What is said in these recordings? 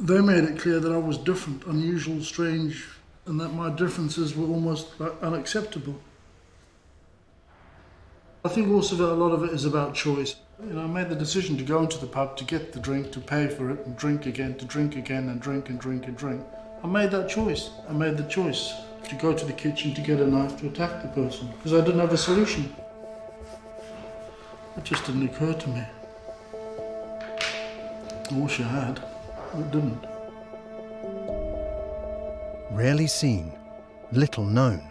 They made it clear that I was different, unusual, strange, and that my differences were almost unacceptable. I think also that a lot of it is about choice. You know, I made the decision to go into the pub, to get the drink, to pay for it, and drink again, to drink again, and drink and drink and drink. I made that choice. I made the choice to go to the kitchen to get a knife to attack the person, because I didn't have a solution. It just didn't occur to me. I wish I had, but it didn't. Rarely seen, little known,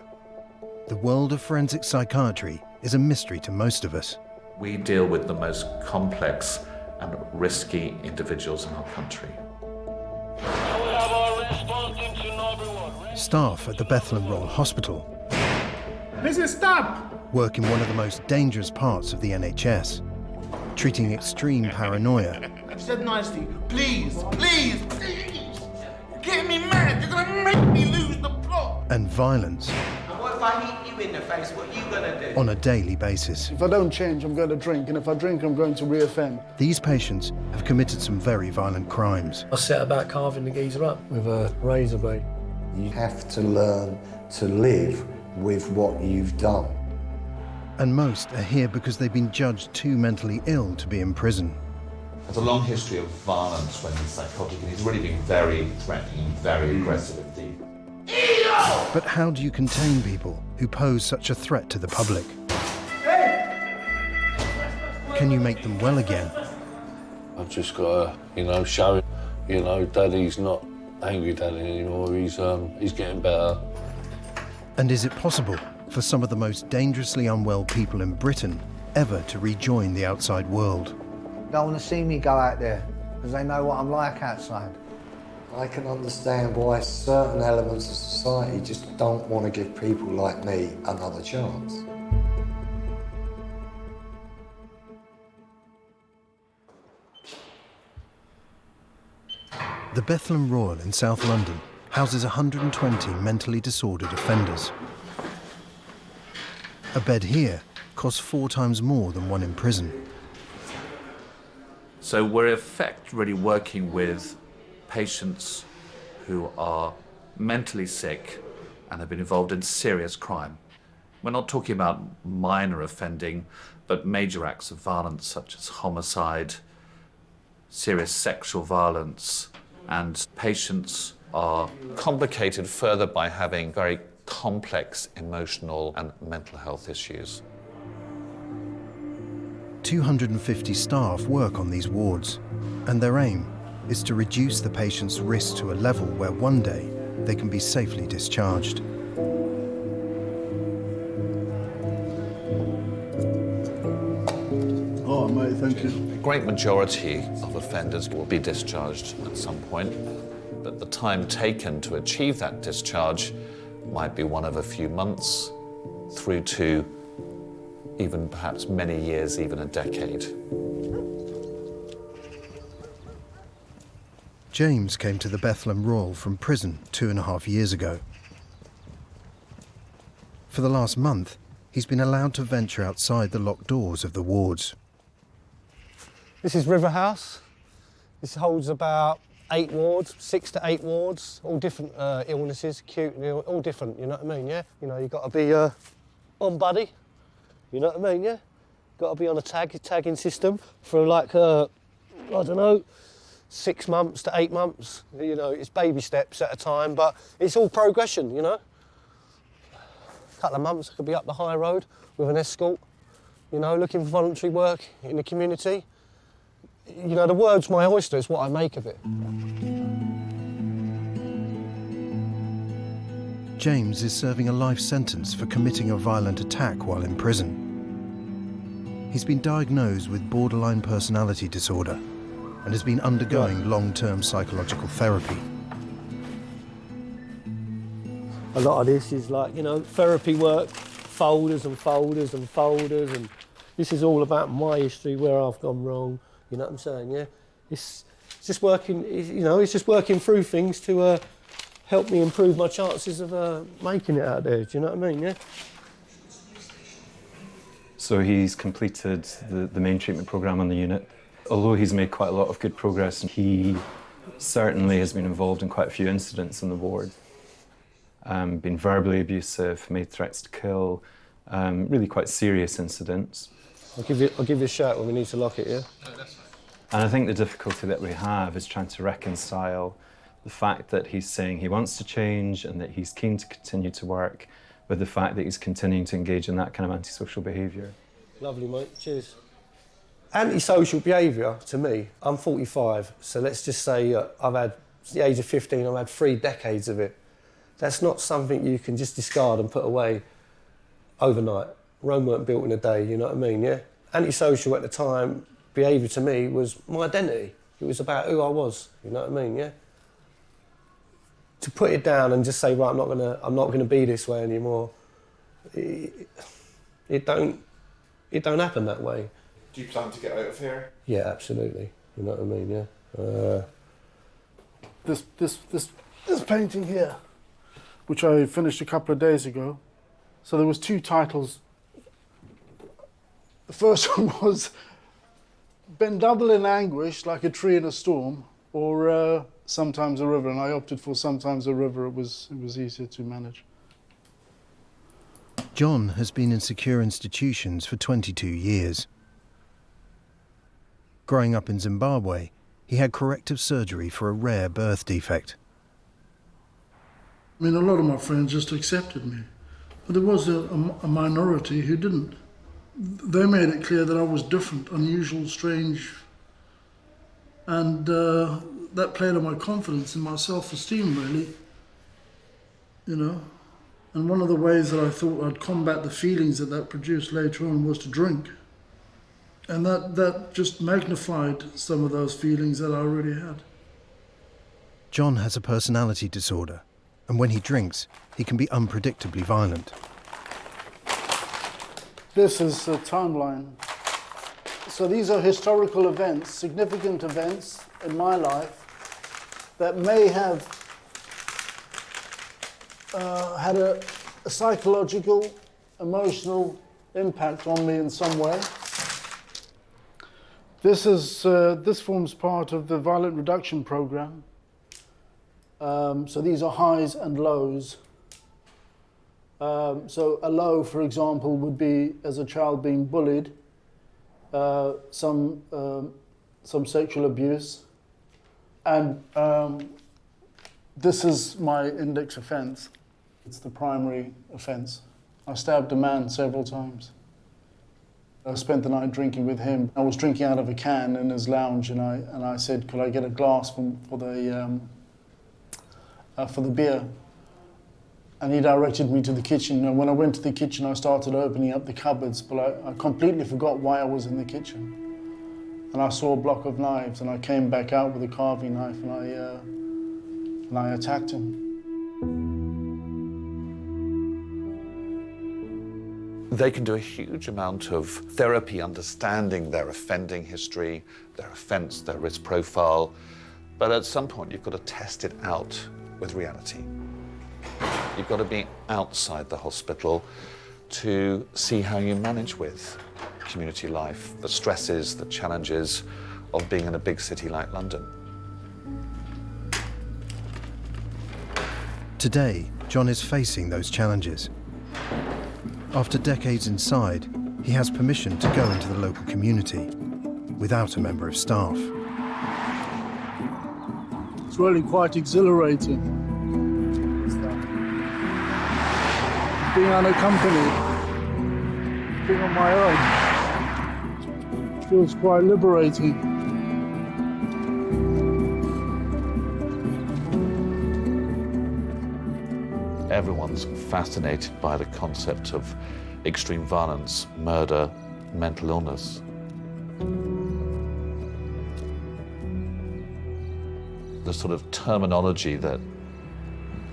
the world of forensic psychiatry is a mystery to most of us. We deal with the most complex and risky individuals in our country. Staff at the Bethlehem Royal Hospital work in one of the most dangerous parts of the NHS, treating extreme paranoia. I said nicely, please, please, please. You're getting me mad. You're gonna make me lose the plot. And violence. And what if I hit you in the face? What are you gonna do? On a daily basis. If I don't change, I'm going to drink, and if I drink, I'm going to reoffend. These patients have committed some very violent crimes. I set about carving the geezer up with a razor blade. You have to learn to live with what you've done. And most are here because they've been judged too mentally ill to be in prison. There's a long history of violence when he's psychotic, and he's really been very threatening and very aggressive indeed. But how do you contain people who pose such a threat to the public? Can you make them well again? I've just got to, show, Daddy's not angry Daddy anymore. He's getting better. And is it possible for some of the most dangerously unwell people in Britain ever to rejoin the outside world? They don't want to see me go out there because they know what I'm like outside. I can understand why certain elements of society just don't want to give people like me another chance. The Bethlehem Royal in South London houses 120 mentally disordered offenders. A bed here costs 4 times more than one in prison. So we're in effect really working with patients who are mentally sick and have been involved in serious crime. We're not talking about minor offending, but major acts of violence such as homicide, serious sexual violence, and patients are complicated further by having very complex emotional and mental health issues. 250 staff work on these wards, and their aim is to reduce the patient's risk to a level where one day they can be safely discharged. Oh, mate, thank you. A great majority of offenders will be discharged at some point, but the time taken to achieve that discharge might be one of a few months through to even perhaps many years, even a decade. James came to the Bethlehem Royal from prison 2.5 years ago. For the last month, he's been allowed to venture outside the locked doors of the wards. This is River House. This holds about 8 wards, 6 to 8 wards, all different illnesses, acute, all different, you know what I mean, yeah? You've got to be on buddy, you know what I mean, yeah? Got to be on a tagging system for like, I don't know, 6 months to 8 months. It's baby steps at a time, but it's all progression, A couple of months, I could be up the high road with an escort, looking for voluntary work in the community. The word's my oyster, it's what I make of it. James is serving a life sentence for committing a violent attack while in prison. He's been diagnosed with borderline personality disorder and has been undergoing long-term psychological therapy. A lot of this is like, therapy work, folders and folders and folders, and this is all about my history, where I've gone wrong, you know what I'm saying, yeah? It's just working, it's just working through things to help me improve my chances of making it out there, do you know what I mean, yeah? So he's completed the main treatment programme on the unit. Although he's made quite a lot of good progress, he Certainly has been involved in quite a few incidents in the ward. Been verbally abusive, made threats to kill, really quite serious incidents. I'll give you a shout when we need to lock it, yeah? No, that's fine. And I think the difficulty that we have is trying to reconcile the fact that he's saying he wants to change and that he's keen to continue to work with the fact that he's continuing to engage in that kind of antisocial behaviour. Lovely, mate. Cheers. Antisocial behaviour, to me, I'm 45, so let's just say I've had, at the age of 15, I've had 3 decades of it. That's not something you can just discard and put away overnight. Rome weren't built in a day, you know what I mean, yeah? Antisocial at the time, behaviour to me was my identity. It was about who I was, you know what I mean, yeah? To put it down and just say, right, I'm not gonna be this way anymore, it don't happen that way. Do you plan to get out of here? Yeah, absolutely. You know what I mean, yeah? This painting here, which I finished a couple of days ago. So there was 2 titles. The first one was Been Double in Anguish, Like a Tree in a Storm, or Sometimes a River, and I opted for Sometimes a River. It was easier to manage. John has been in secure institutions for 22 years. Growing up in Zimbabwe, he had corrective surgery for a rare birth defect. I mean, a lot of my friends just accepted me, but there was a minority who didn't. They made it clear that I was different, unusual, strange, and that played on my confidence and my self-esteem, really, you know. And one of the ways that I thought I'd combat the feelings that produced later on was to drink. And that just magnified some of those feelings that I already had. John has a personality disorder, and when he drinks, he can be unpredictably violent. This is a timeline. So these are historical events, significant events in my life that may have had a psychological, emotional impact on me in some way. This forms part of the violent reduction program. So these are highs and lows. So a low, for example, would be as a child being bullied, some sexual abuse, and this is my index offence. It's the primary offence. I stabbed a man several times. I spent the night drinking with him. I was drinking out of a can in his lounge, and I said, could I get a glass for the beer? And he directed me to the kitchen. And when I went to the kitchen, I started opening up the cupboards, but I completely forgot why I was in the kitchen. And I saw a block of knives, and I came back out with a carving knife, and I attacked him. They can do a huge amount of therapy, understanding their offending history, their offence, their risk profile, but at some point you've got to test it out with reality. You've got to be outside the hospital to see how you manage with community life, the stresses, the challenges of being in a big city like London. Today, John is facing those challenges. After decades inside, he has permission to go into the local community without a member of staff. It's really quite exhilarating. Being unaccompanied, being on my own, feels quite liberating. Everyone's fascinated by the concept of extreme violence, murder, mental illness. The sort of terminology that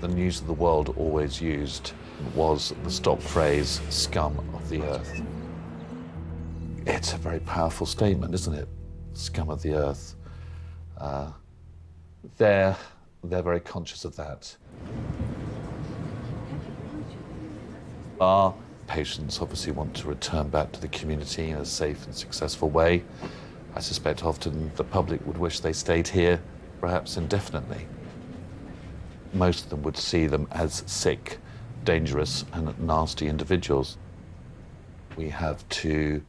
the News of the World always used was the stock phrase, scum of the earth. It's a very powerful statement, isn't it? Scum of the earth. They're very conscious of that. Our patients obviously want to return back to the community in a safe and successful way. I suspect often the public would wish they stayed here perhaps indefinitely. Most of them would see them as sick, dangerous and nasty individuals. We have to,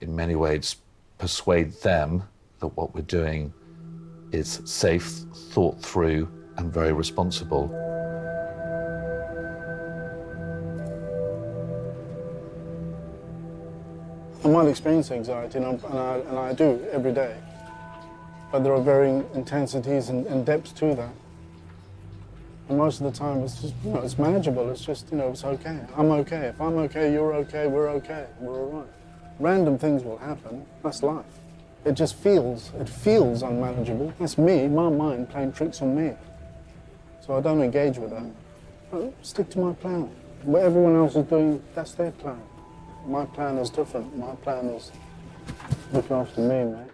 in many ways, persuade them that what we're doing is safe, thought through and very responsible. I might experience anxiety, and I do every day, but there are varying intensities and depths to that. And most of the time, it's just, it's manageable. It's just, it's okay. I'm okay. If I'm okay, you're okay. We're okay. We're all right. Random things will happen. That's life. It just feels unmanageable. That's me, my mind playing tricks on me. So I don't engage with that. I stick to my plan. What everyone else is doing, that's their plan. My plan is different. My plan is look after me, mate.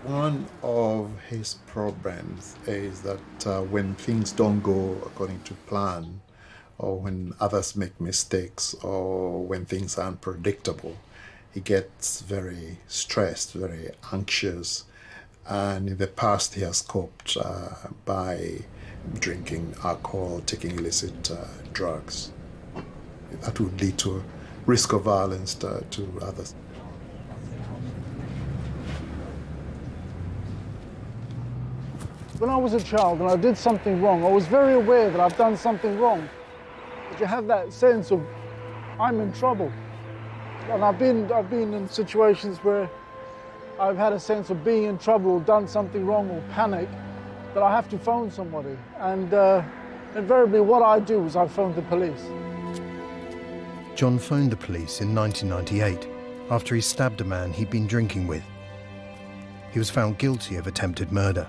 One of his problems is that when things don't go according to plan, or when others make mistakes, or when things are unpredictable, he gets very stressed, very anxious. And in the past, he has coped by drinking alcohol, taking illicit drugs. That would lead to a risk of violence to others. When I was a child and I did something wrong, I was very aware that I've done something wrong. But you have that sense of, I'm in trouble. And I've been in situations where I've had a sense of being in trouble or done something wrong or panic, that I have to phone somebody. And invariably what I do is I phone the police. John phoned the police in 1998 after he stabbed a man he'd been drinking with. He was found guilty of attempted murder.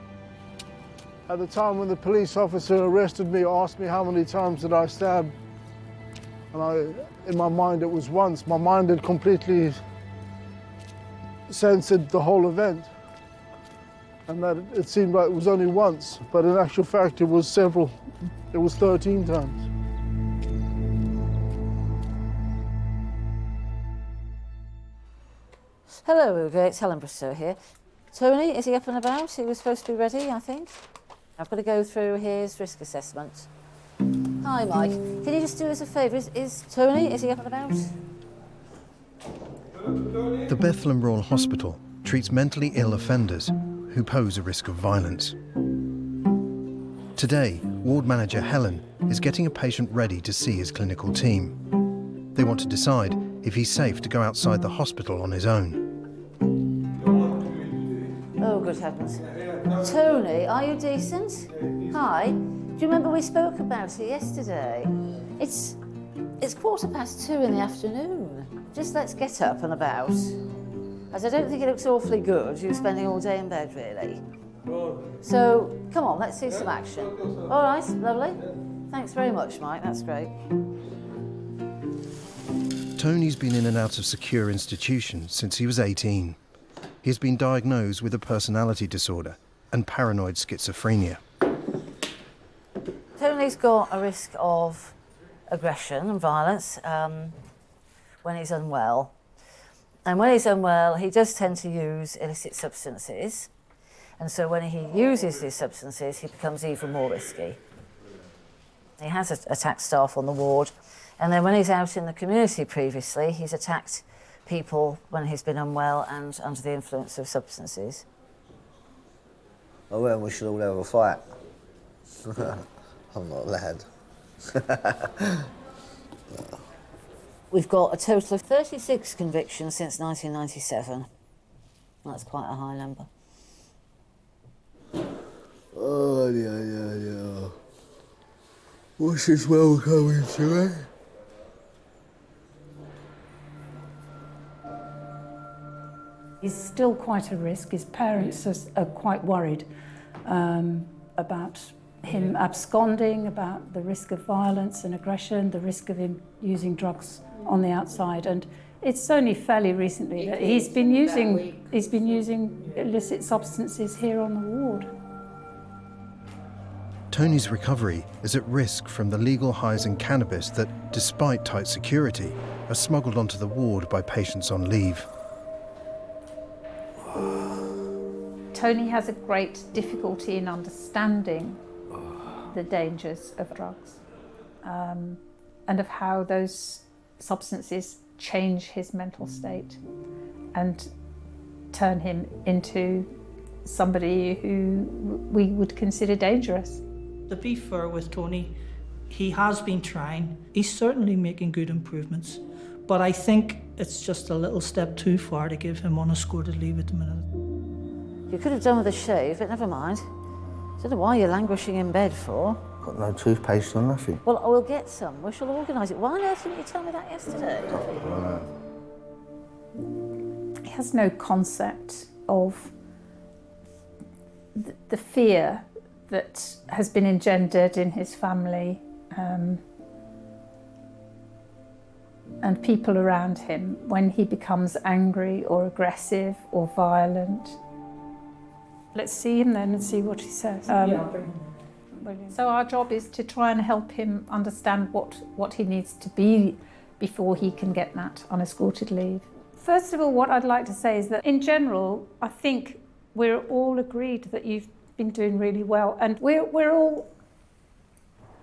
At the time when the police officer arrested me, asked me how many times did I stab, and in my mind it was once. My mind had completely censored the whole event, and that it seemed like it was only once, but in actual fact it was several. It was 13 times. Hello, Ugo, it's Helen Bristow here. Tony, is he up and about? He was supposed to be ready, I think. I've got to go through his risk assessment. Hi, Mike. Can you just do us a favour? Is Tony, is he up and about? The Bethlehem Royal Hospital treats mentally ill offenders who pose a risk of violence. Today, ward manager Helen is getting a patient ready to see his clinical team. They want to decide if he's safe to go outside the hospital on his own. Oh, good heavens. Tony, are you decent? Hi. Do you remember we spoke about it yesterday? It's 2:15 in the afternoon. Just let's get up and about. As I don't think it looks awfully good, you spending all day in bed, really. So, come on, let's see some action. All right, lovely. Thanks very much, Mike, that's great. Tony's been in and out of secure institutions since he was 18. He's been diagnosed with a personality disorder and paranoid schizophrenia. Tony's got a risk of aggression and violence when he's unwell. And when he's unwell, he does tend to use illicit substances. And so when he uses these substances, he becomes even more risky. He has attacked staff on the ward. And then when he's out in the community previously, he's attacked people when he's been unwell and under the influence of substances. I reckon we should all have a fight. I'm not a lad. We've got a total of 36 convictions since 1997. That's quite a high number. Oh, yeah. What's this world coming to, eh? He's still quite a risk. His parents are quite worried about him absconding, about the risk of violence and aggression, the risk of him using drugs on the outside. And it's only fairly recently that he's been using illicit substances here on the ward. Tony's recovery is at risk from the legal highs in cannabis that, despite tight security, are smuggled onto the ward by patients on leave. Tony has a great difficulty in understanding the dangers of drugs and of how those substances change his mental state and turn him into somebody who we would consider dangerous. To be fair with Tony, he has been trying. He's certainly making good improvements, but I think it's just a little step too far to give him unescorted leave at the minute. You could have done with a shave, but never mind. I don't know why you're languishing in bed for. Got no toothpaste or nothing. Well, I will get some. We shall organise it. Why on earth didn't you tell me that yesterday? He has no concept of the fear that has been engendered in his family and people around him when he becomes angry or aggressive or violent. Let's see him then and see what he says. So our job is to try and help him understand what he needs to be before he can get that unescorted leave. First of all, what I'd like to say is that in general, I think we're all agreed that you've been doing really well, and we're all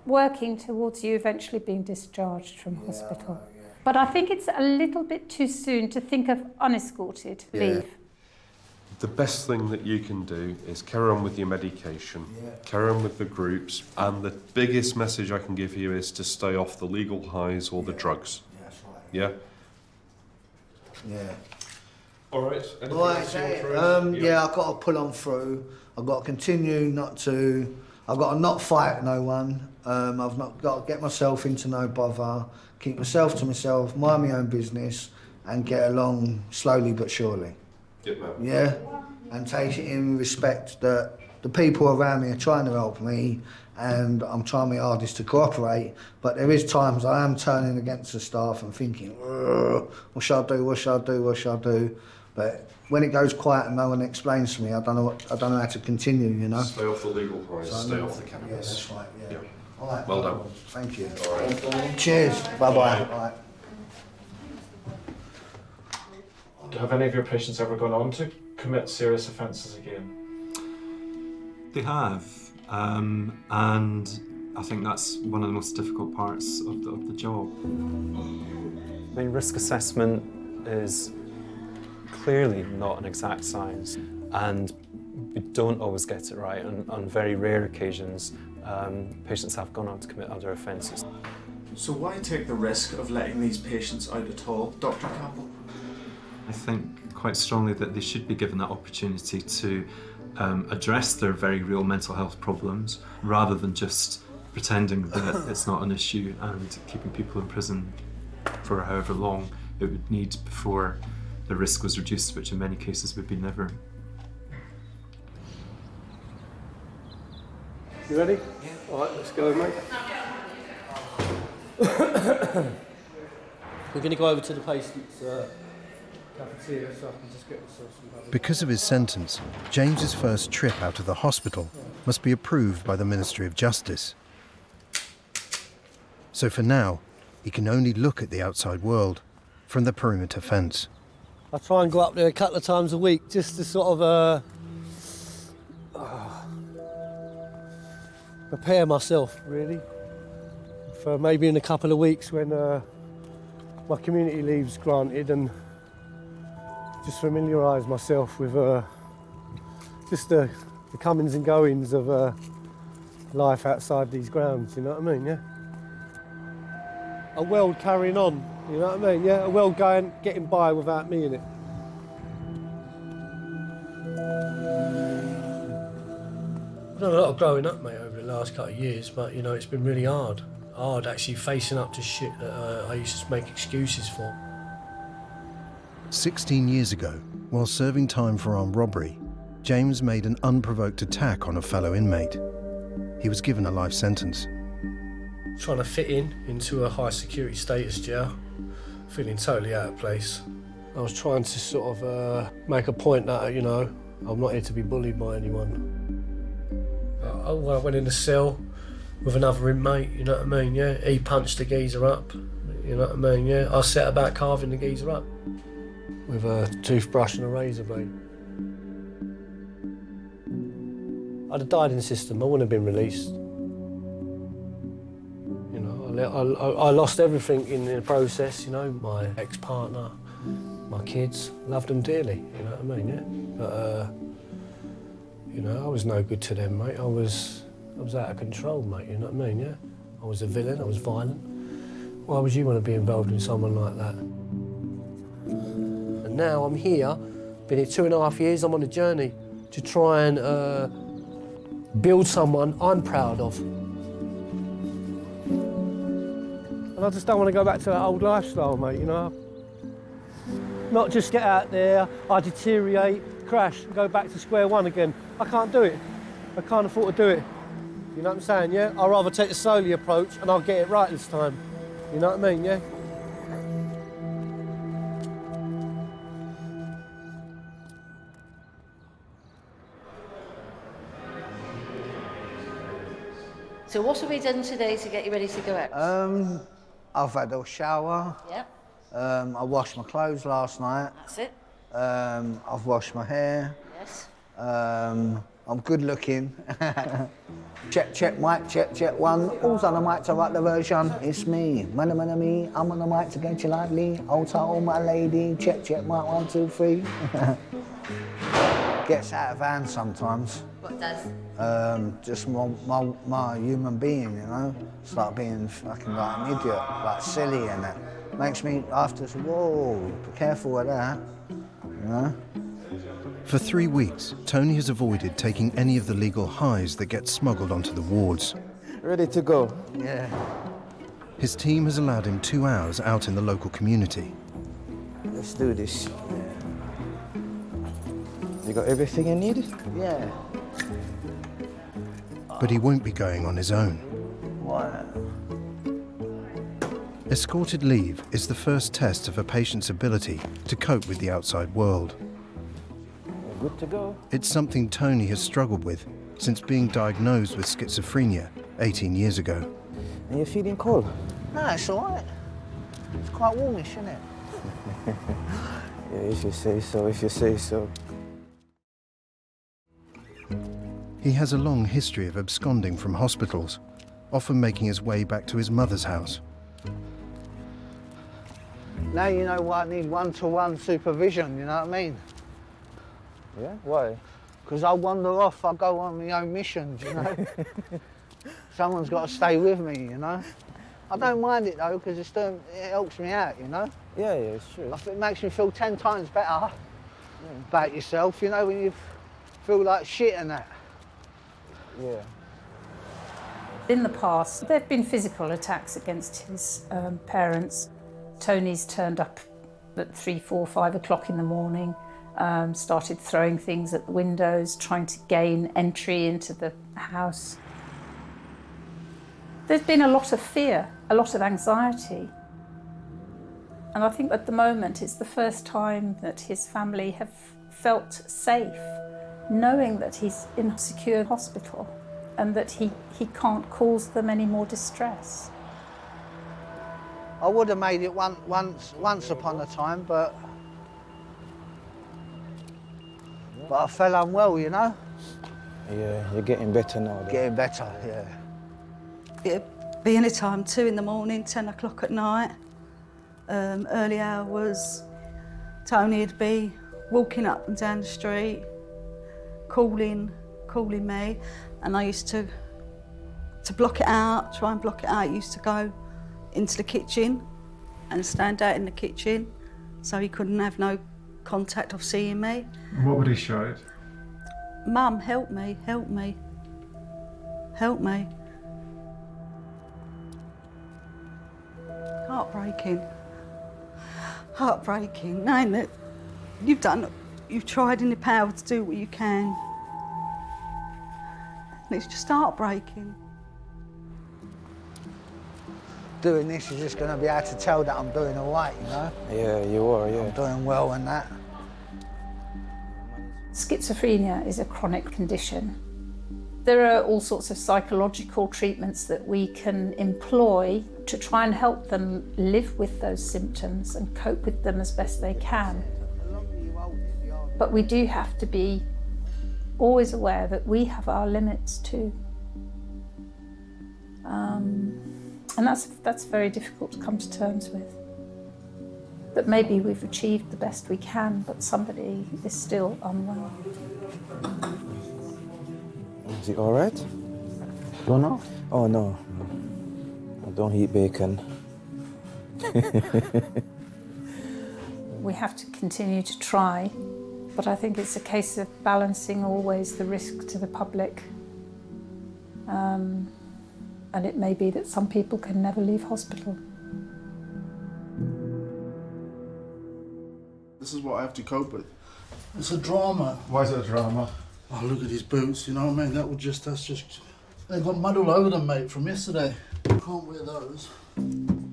working towards you eventually being discharged from hospital. But I think it's a little bit too soon to think of unescorted leave. The best thing that you can do is carry on with your medication, carry on with the groups, and the biggest message I can give you is to stay off the legal highs or the drugs. Yeah? Yeah. All right. Yeah, I've got to pull on through. I've got to continue not to. I've got to not fight no one. I've not got to get myself into no bother, keep myself to myself, mind my own business, and get along slowly but surely. Yeah, and take it in respect that the people around me are trying to help me, and I'm trying my hardest to cooperate. But there is times I am turning against the staff and thinking, what shall I do? What shall I do? What shall I do? But when it goes quiet and no one explains to me, I don't know how to continue. You know. Stay off the legal highs. So stay off the cannabis. Yeah, that's right. Yeah. All right. Well done. Thank you. All right. Cheers. Bye bye. Have any of your patients ever gone on to commit serious offences again? They have, and I think that's one of the most difficult parts of the job. I mean, risk assessment is clearly not an exact science, and we don't always get it right. And on very rare occasions, patients have gone on to commit other offences. So why take the risk of letting these patients out at all, Dr. Campbell? I think quite strongly that they should be given that opportunity to address their very real mental health problems rather than just pretending that it's not an issue and keeping people in prison for however long it would need before the risk was reduced, which in many cases would be never. You ready? Yeah. All right, let's go, mate. We're going to go over to the patient's cafeteria so I can just get myself some. Because of his sentence, James's first trip out of the hospital must be approved by the Ministry of Justice. So for now, he can only look at the outside world from the perimeter fence. I try and go up there a couple of times a week just to sort of prepare myself, really, for maybe in a couple of weeks when my community leave's granted, and just familiarise myself with just the comings and goings of life outside these grounds, you know what I mean, yeah? A world carrying on, you know what I mean, yeah? A world getting by without me in it. I've done a lot of growing up, mate, over the last couple of years, but, you know, it's been really hard. Hard actually facing up to shit that I used to make excuses for. 16 years ago, while serving time for armed robbery, James made an unprovoked attack on a fellow inmate. He was given a life sentence. Trying to fit into a high security status jail, feeling totally out of place. I was trying to sort of make a point that, you know, I'm not here to be bullied by anyone. I went in a cell with another inmate, you know what I mean, yeah? He punched the geezer up, you know what I mean, yeah? I set about carving the geezer up with a toothbrush and a razor blade. I'd have died in the system, I wouldn't have been released. You know, I lost everything in the process, you know, my ex-partner, my kids, loved them dearly, you know what I mean, yeah? But, you know, I was no good to them, mate. I was out of control, mate, you know what I mean, yeah? I was a villain, I was violent. Why would you want to be involved in someone like that? And now I'm here, been here 2.5 years, I'm on a journey to try and build someone I'm proud of. And I just don't want to go back to that old lifestyle, mate, you know? Not just get out there, I deteriorate, crash, and go back to square one again. I can't do it. I can't afford to do it. You know what I'm saying, yeah? I'd rather take the slowly approach and I'll get it right this time. You know what I mean, yeah? So what have we done today to get you ready to go out? I've had a shower. Yep. I washed my clothes last night. That's it. I've washed my hair. Yes. I'm good looking. Check, mic, check, one. Who's on the mic to write the version? It's me, me. I'm on the mic to get you lightly. Hold tight, my lady. Check, mic, 1, 2, 3. Gets out of hand sometimes. What does? Just my human being, you know? Start being fucking like an idiot, like silly and that. Makes me after, whoa, be careful with that, you know? For 3 weeks, Tony has avoided taking any of the legal highs that get smuggled onto the wards. Ready to go? Yeah. His team has allowed him 2 hours out in the local community. Let's do this. Yeah. You got everything you need? Yeah. But he won't be going on his own. Why? Escorted leave is the first test of a patient's ability to cope with the outside world. Good to go. It's something Tony has struggled with since being diagnosed with schizophrenia 18 years ago. Are you feeling cold? No, it's all right. It's quite warmish, isn't it? Yeah, if you say so, if you say so. He has a long history of absconding from hospitals, often making his way back to his mother's house. Now you know why I need one-to-one supervision, you know what I mean? Yeah, why? Because I wander off, I go on my own missions, you know? Someone's got to stay with me, you know? I don't mind it though, because it helps me out, you know? Yeah, it's true. It makes me feel 10 times better about yourself, you know, when you feel like shit and that. Yeah. In the past, there have been physical attacks against his parents. Tony's turned up at 3, 4, 5 o'clock in the morning, started throwing things at the windows, trying to gain entry into the house. There's been a lot of fear, a lot of anxiety. And I think at the moment it's the first time that his family have felt safe, knowing that he's in a secure hospital and that he can't cause them any more distress. I would have made it once upon a time, but I fell unwell, you know? Yeah, you're getting better now. Getting better, yeah. It'd be any time, 2 in the morning, 10 o'clock at night. Early hours, Tony'd be walking up and down the street, calling me, and I used to block it out, try and block it out. I used to go into the kitchen and stand out in the kitchen so he couldn't have no contact of seeing me. What would he shout? Mum, help me, help me, help me. Heartbreaking. Heartbreaking, knowing that you've tried in your power to do what you can. And it's just heartbreaking. Doing this is just going to be able to tell that I'm doing all right, you know? Yeah, you are, yeah. I'm doing well and that. Schizophrenia is a chronic condition There are all sorts of psychological treatments that we can employ to try and help them live with those symptoms and cope with them as best they can. But we do have to be always aware that we have our limits too. And that's very difficult to come to terms with. That maybe we've achieved the best we can, but somebody is still unwell. Is it all right? Go now? Oh, no. I don't eat bacon. We have to continue to try, but I think it's a case of balancing always the risk to the public. And it may be that some people can never leave hospital. This is what I have to cope with. It's a drama. Why is it a drama? Oh, look at his boots, you know what I mean? That's just... They've got mud all over them, mate, from yesterday. You can't wear those.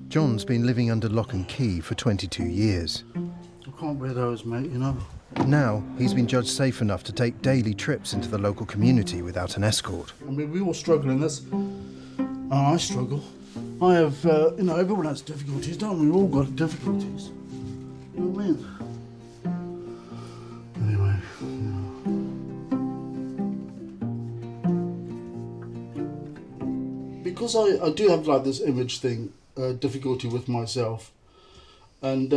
John's been living under lock and key for 22 years. I can't wear those, mate, you know. Now, he's been judged safe enough to take daily trips into the local community without an escort. I mean, we all struggle in this. I struggle. I have, you know, everyone has difficulties, don't we? We've all got difficulties. You know what I mean? Anyway, you know. Because I do have, like, this image thing, difficulty with myself, and,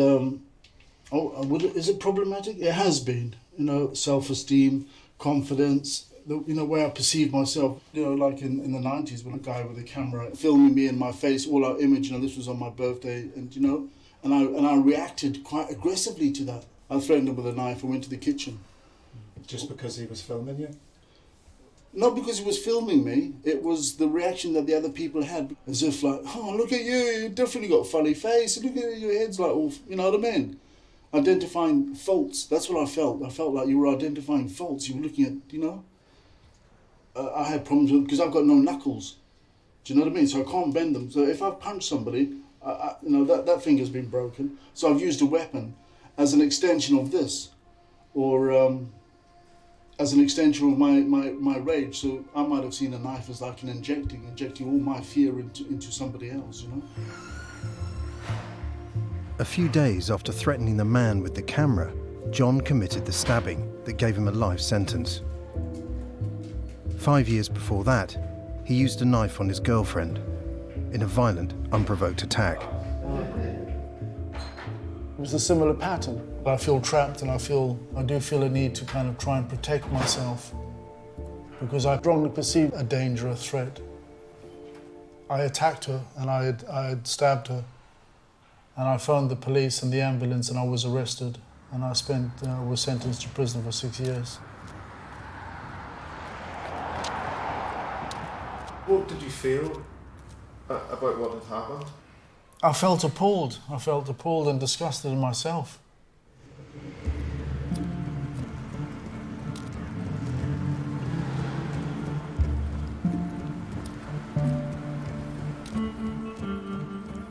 is it problematic? It has been, you know, self-esteem, confidence, you know, where I perceive myself, you know, like in the 90s when a guy with a camera filming me in my face, all our image, you know, this was on my birthday, and, you know, and I reacted quite aggressively to that. I threatened him with a knife and went to the kitchen. Just because he was filming you? Not because he was filming me, it was the reaction that the other people had, as if like, oh, look at you, you definitely got a funny face, look at your head's like all, you know what I mean? Identifying faults, that's what I felt. I felt like you were identifying faults, you were looking at, you know? I had problems with, because I've got no knuckles. Do you know what I mean? So I can't bend them. So if I punch somebody, you know, that finger's been broken. So I've used a weapon as an extension of this, or as an extension of my rage. So I might have seen a knife as like an injecting all my fear into somebody else, you know? A few days after threatening the man with the camera, John committed the stabbing that gave him a life sentence. 5 years before that, he used a knife on his girlfriend in a violent, unprovoked attack. It was a similar pattern. I feel trapped, and I do feel a need to kind of try and protect myself, because I strongly perceive a danger, a threat. I attacked her, and I had stabbed her, and I phoned the police and the ambulance, and I was arrested, and I was sentenced to prison for 6 years. What did you feel about what had happened? I felt appalled. I felt appalled and disgusted in myself.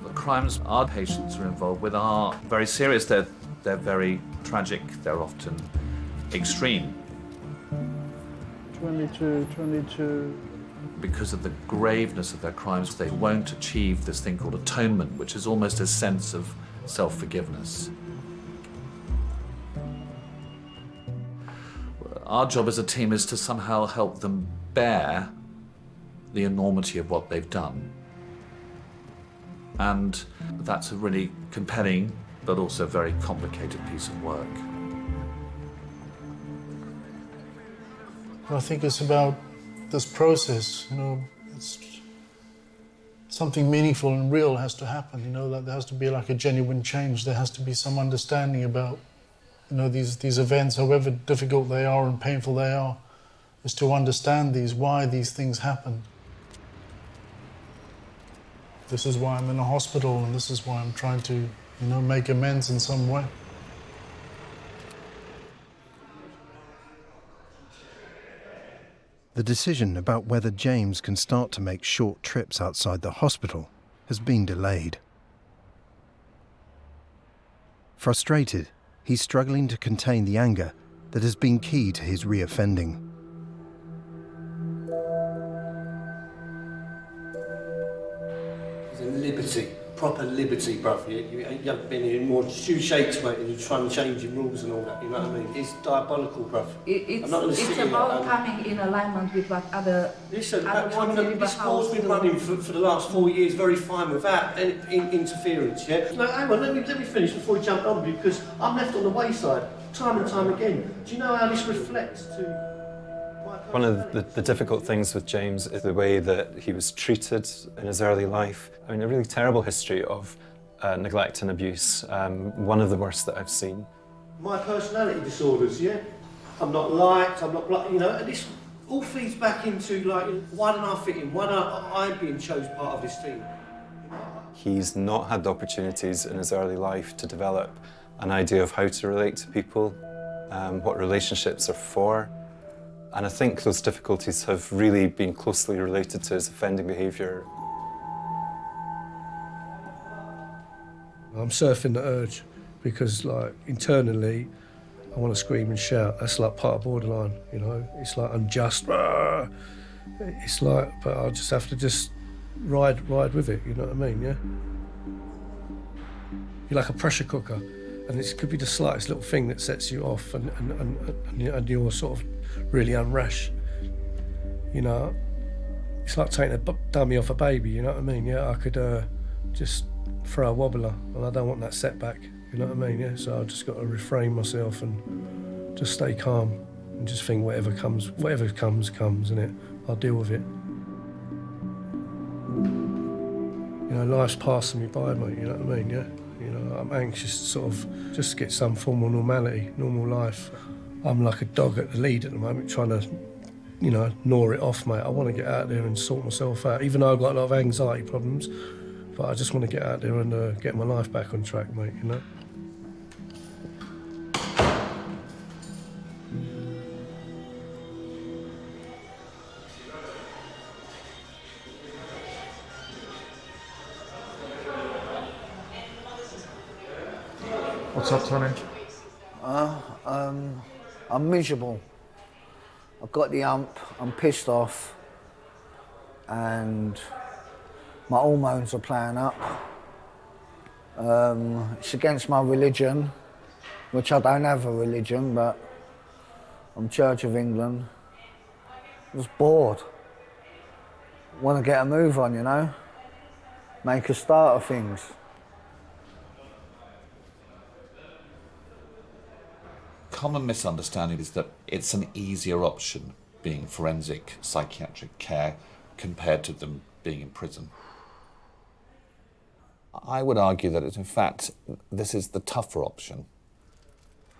The crimes our patients are involved with are very serious. They're very tragic. They're often extreme. 22. Because of the graveness of their crimes, they won't achieve this thing called atonement, which is almost a sense of self-forgiveness. Our job as a team is to somehow help them bear the enormity of what they've done. And that's a really compelling, but also very complicated piece of work. I think it's about this process, you know, it's something meaningful and real has to happen, you know, that there has to be like a genuine change. There has to be some understanding about, you know, these events, however difficult they are and painful they are, is to understand why these things happen. This is why I'm in a hospital, and this is why I'm trying to, you know, make amends in some way. The decision about whether James can start to make short trips outside the hospital has been delayed. Frustrated, he's struggling to contain the anger that has been key to his reoffending. liberty, proper liberty, bruv. You haven't been here in more shoe shakes, mate, and you're trying to change your rules and all that, you know what I mean? It's diabolical, bruv. It's about coming in alignment with what other... Listen, other this board's been running for the last 4 years very fine without any interference, yeah? No, hang on, let me finish before you jump on, because I'm left on the wayside time and time again. Do you know how this reflects to... One of the difficult things with James is the way that he was treated in his early life. I mean, a really terrible history of neglect and abuse, one of the worst that I've seen. My personality disorders, yeah? I'm not liked, I'm not, you know, and this all feeds back into, like, why don't I fit in? Why don't I being chosen part of this team? He's not had the opportunities in his early life to develop an idea of how to relate to people, what relationships are for. And I think those difficulties have really been closely related to his offending behaviour. I'm surfing the urge because, like, internally, I want to scream and shout. That's like part of borderline, you know? It's like unjust. It's like, but I just have to just ride with it, you know what I mean, yeah? You're like a pressure cooker, and it could be the slightest little thing that sets you off and you're sort of really unrash, you know. It's like taking a dummy off a baby, you know what I mean? Yeah, I could just throw a wobbler, and I don't want that setback, you know what I mean? Yeah, so I've just got to refrain myself and just stay calm and just think whatever comes, innit? I'll deal with it. You know, life's passing me by, mate, you know what I mean? Yeah, you know, I'm anxious to sort of just get some form of normality, normal life. I'm like a dog at the lead at the moment, trying to, you know, gnaw it off, mate. I want to get out there and sort myself out, even though I've got a lot of anxiety problems, but I just want to get out there and get my life back on track, mate, you know? What's up, Tony? I'm miserable. I've got the hump, I'm pissed off, and my hormones are playing up. It's against my religion, which I don't have a religion, but I'm Church of England. I was bored. Want to get a move on, you know? Make a start of things. Common misunderstanding is that it's an easier option being forensic psychiatric care compared to them being in prison. I would argue that in fact this is the tougher option.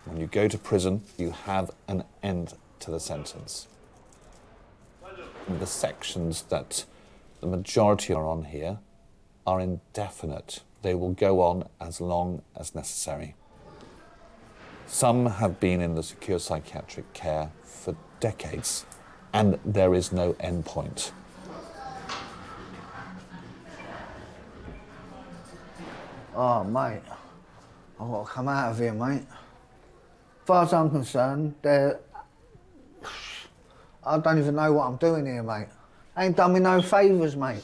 When you go to prison, you have an end to the sentence. And the sections that the majority are on here are indefinite. They will go on as long as necessary. Some have been in the secure psychiatric care for decades, and there is no end point. Oh, mate, I've got to come out of here, mate. As far as I'm concerned, I don't even know what I'm doing here, mate. Ain't done me no favours, mate.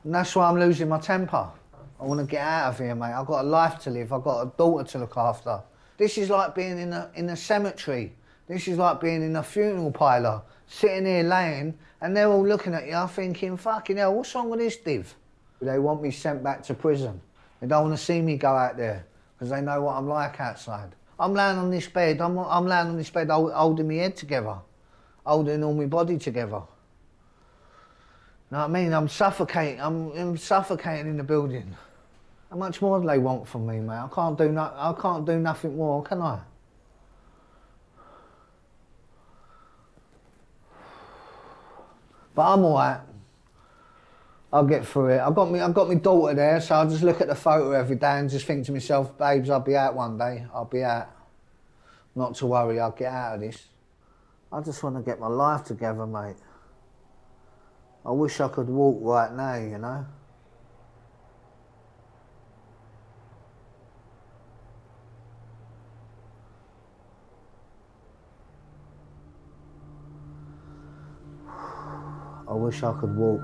And that's why I'm losing my temper. I want to get out of here, mate. I've got a life to live. I've got a daughter to look after. This is like being in a cemetery. This is like being in a funeral parlour, sitting here laying, and they're all looking at you thinking, fucking hell, what's wrong with this div? They want me sent back to prison. They don't want to see me go out there because they know what I'm like outside. I'm laying on this bed, I'm laying on this bed holding my head together, holding all my body together. Know what I mean? I'm suffocating. I'm suffocating in the building. How much more do they want from me, mate? I can't do nothing more, can I? But I'm all right. I'll get through it. I've got my daughter there, so I'll just look at the photo every day and just think to myself, babes, I'll be out one day. I'll be out. Not to worry, I'll get out of this. I just want to get my life together, mate. I wish I could walk right now, you know? I wish I could walk.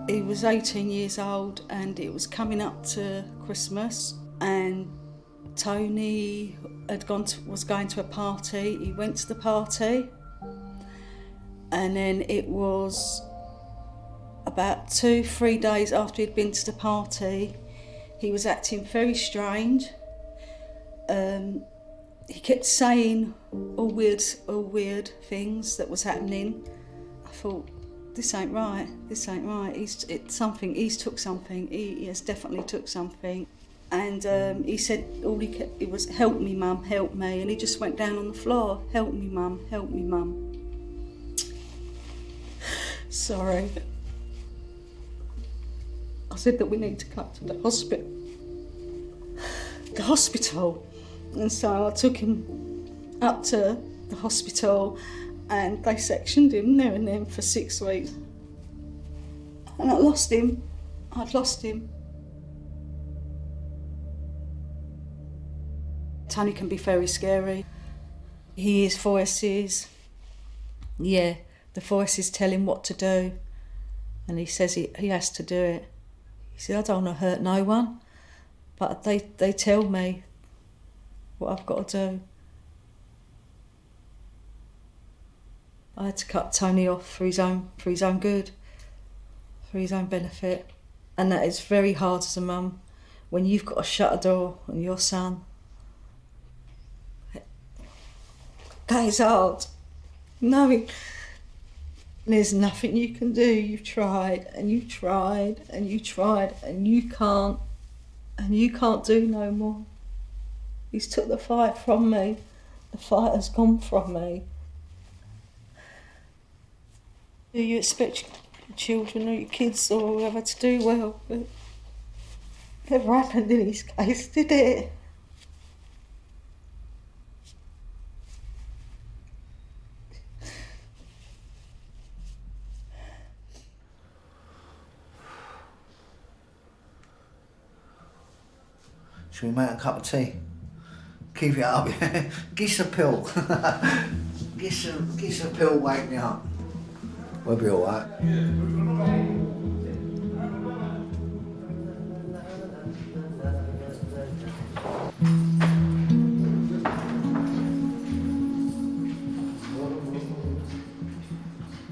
He was 18 years old and it was coming up to Christmas, and Tony was going to a party. He went to the party, and then it was about 2-3 days after he'd been to the party, he was acting very strange. He kept saying all weird things that was happening. I thought, this ain't right. He's took something. He has definitely took something. And he said all he kept, it was, help me, mum, help me. And he just went down on the floor, help me, mum, help me, mum. Sorry. I said that we need to come to the hospital. And so I took him up to the hospital and they sectioned him there and then for 6 weeks. And I'd lost him. Tony can be very scary. He hears voices. Yeah, the voices tell him what to do. And he says he has to do it. He said, I don't want to hurt no one, but they tell me what I've got to do. I had to cut Tony off for his own good, for his own benefit. And that is very hard as a mum, when you've got to shut a door on your son. That is hard, knowing there's nothing you can do. You've tried and you tried and you tried and you can't do no more. He's took the fight from me. The fight has gone from me. Do you expect your children or your kids or whoever to do well? But it never happened in his case, did it? Should we make a cup of tea? Keep it up, yeah? Giss a pill. Giss a pill, wake me up. We'll be all right.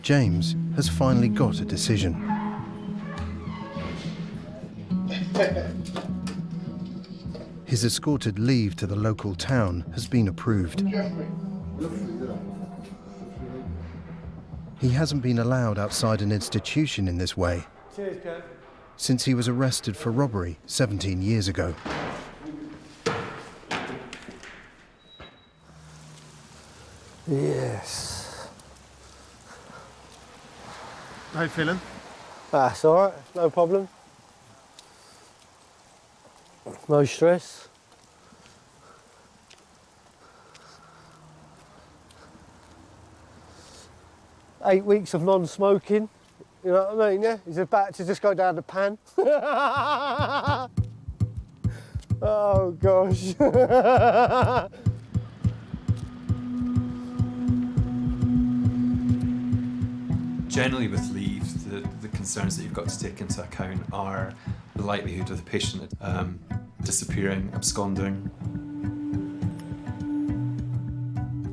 James has finally got a decision. His escorted leave to the local town has been approved. He hasn't been allowed outside an institution in this way since he was arrested for robbery 17 years ago. Yes. How you feeling? That's all right, no problem. No stress. Eight weeks of non-smoking, you know what I mean, yeah? He's about to just go down the pan. Oh, gosh. Generally with leave, the concerns that you've got to take into account are the likelihood of the patient disappearing, absconding.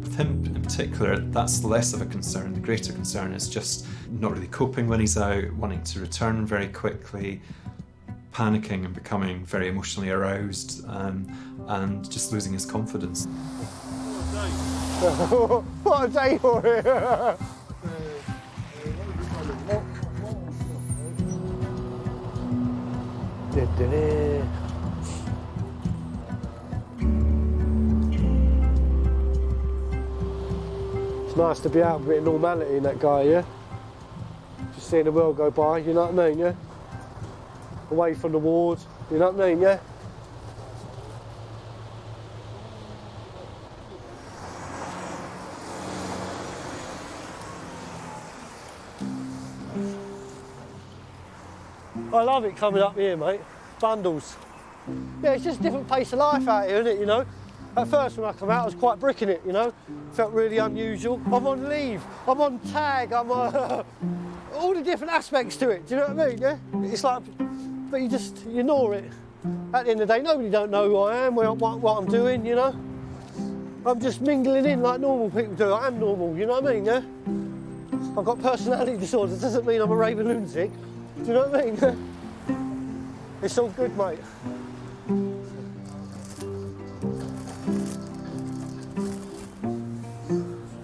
With him in particular, that's less of a concern. The greater concern is just not really coping when he's out, wanting to return very quickly, panicking and becoming very emotionally aroused, and just losing his confidence. What a day for it! It's nice to be out of a bit of normality in that guy, yeah? Just seeing the world go by, you know what I mean, yeah? Away from the ward, you know what I mean, yeah? I love it coming up here, mate. Bundles. Yeah, it's just a different pace of life out here, isn't it, you know? At first when I come out, I was quite bricking it, you know. Felt really unusual. I'm on leave, I'm on tag, I'm all the different aspects to it, do you know what I mean, yeah? It's like, but you just ignore it. At the end of the day, nobody don't know who I am, what I'm doing, you know. I'm just mingling in like normal people do. I am normal, you know what I mean, yeah? I've got personality disorders, doesn't mean I'm a raving lunatic. Do you know what I mean? It's all good, mate.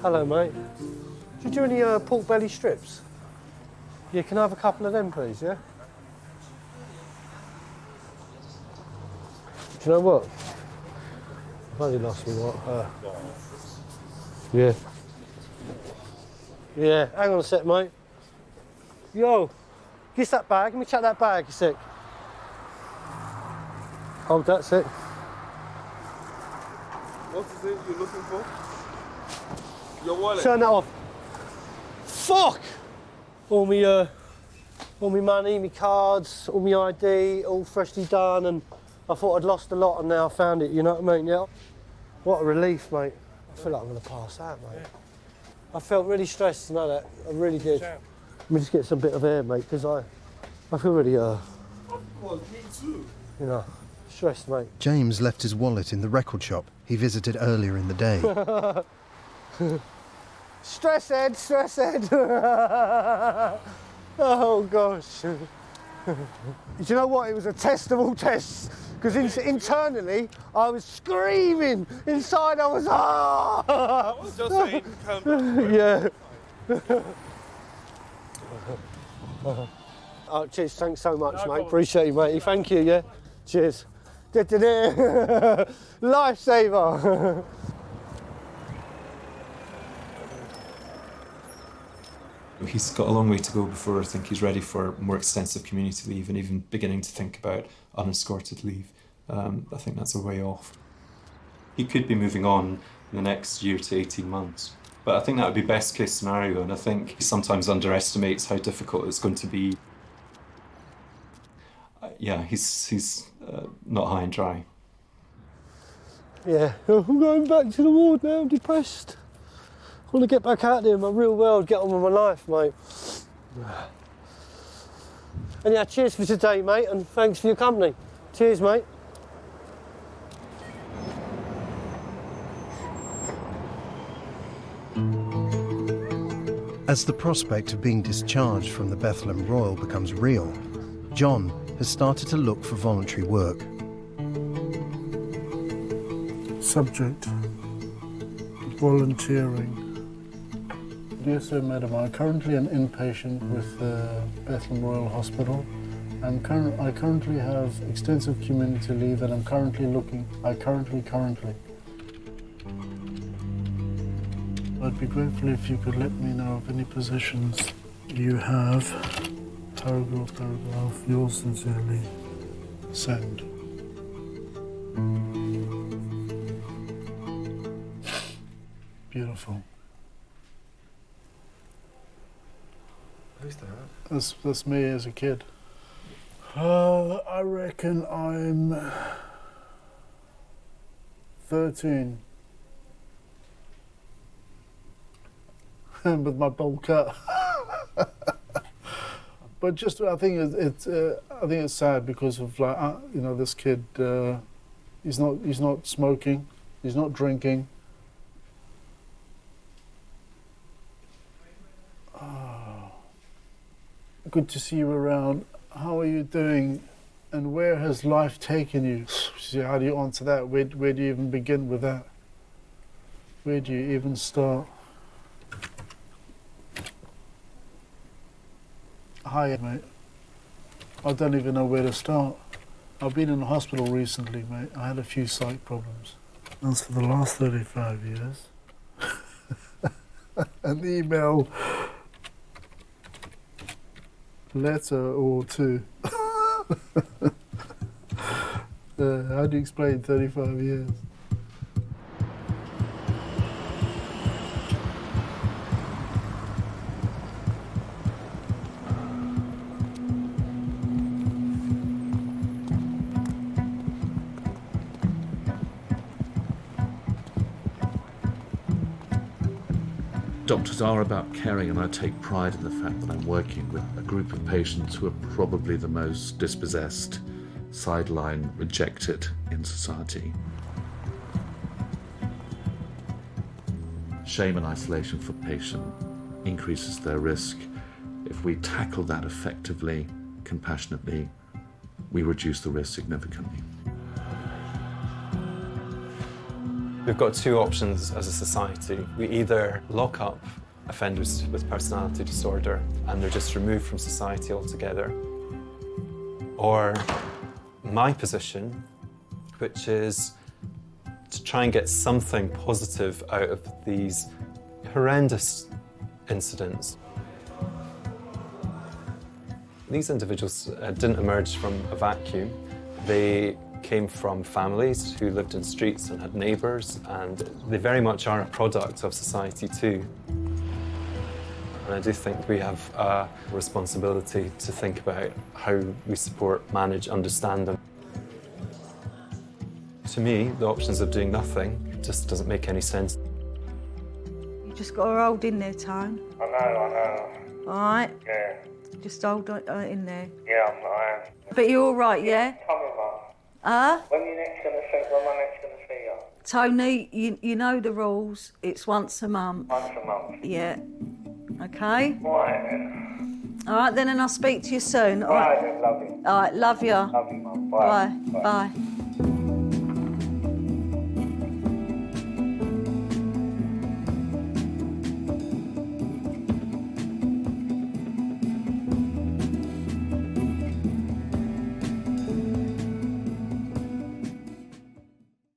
Hello, mate. Do you do any pork belly strips? Yeah, can I have a couple of them, please, yeah? Do you know what? I've only lost me, what? Yeah. Yeah, hang on a sec, mate. Yo, give us that bag. Let me check that bag a sec. Hold that sec. What is it you're looking for? Your wallet. Turn that off. Fuck! All me money, me cards, all my ID, all freshly done, and I thought I'd lost a lot and now I found it, you know what I mean? Yeah. What a relief, mate. I feel like I'm gonna pass out, mate. I felt really stressed to know that. I really did. Let me just get some bit of air, mate, because I feel really, Of course, me too. you know, stressed, mate. James left his wallet in the record shop he visited earlier in the day. Stress Ed, stress Ed. Oh, gosh. Do you know what? It was a test of all tests. Because internally, I was screaming. Inside, I was, ah! I was just saying, calm down. Yeah. Oh, cheers, thanks so much, mate. Appreciate you, matey. Thank you, yeah. Cheers. Lifesaver. He's got a long way to go before I think he's ready for more extensive community leave and even beginning to think about unescorted leave. I think that's a way off. He could be moving on in the next year to 18 months. But I think that would be best case scenario, and I think he sometimes underestimates how difficult it's going to be. Yeah, he's not high and dry. Yeah, I'm going back to the ward now, I'm depressed. I want to get back out there in my real world, get on with my life, mate. And yeah, cheers for today, mate, and thanks for your company. Cheers, mate. As the prospect of being discharged from the Bethlehem Royal becomes real, John has started to look for voluntary work. Subject: volunteering. Dear Sir, Madam, I'm currently an inpatient with Bethlehem Royal Hospital. I currently have extensive community leave and I'm currently looking. Currently. I'd be grateful if you could let me know of any positions you have. Paragraph, yours sincerely, send. Beautiful. Who's that? That's me as a kid. I reckon I'm 13. With my bowl cut. But just I think it's sad because of this kid. He's not smoking. He's not drinking. Oh, good to see you around. How are you doing? And where has life taken you? See, how do you answer that? Where do you even begin with that? Where do you even start? Hi, mate. I don't even know where to start. I've been in the hospital recently, mate. I had a few psych problems. That's for the last 35 years. An email, letter or two. How do you explain 35 years? Doctors are about caring, and I take pride in the fact that I'm working with a group of patients who are probably the most dispossessed, sidelined, rejected in society. Shame and isolation for patient increases their risk. If we tackle that effectively, compassionately, we reduce the risk significantly. We've got two options as a society. We either lock up offenders with personality disorder and they're just removed from society altogether, or my position, which is to try and get something positive out of these horrendous incidents. These individuals didn't emerge from a vacuum. They came from families who lived in streets and had neighbours, and they very much are a product of society too. And I do think we have a responsibility to think about how we support, manage, understand them. To me, the options of doing nothing just doesn't make any sense. You just got to hold in there, Tone. I know. All right? Yeah. Just hold in there. Yeah, I am. But you're all right, yeah? Come on, Mum. Huh? When you next going to see, when am I next going to see you? Tony, you know the rules. It's once a month. Once a month. Yeah. Okay? Right then. All right then, and I'll speak to you soon. Right then, love you. All right, love you. Love you, Mum. Bye. Bye.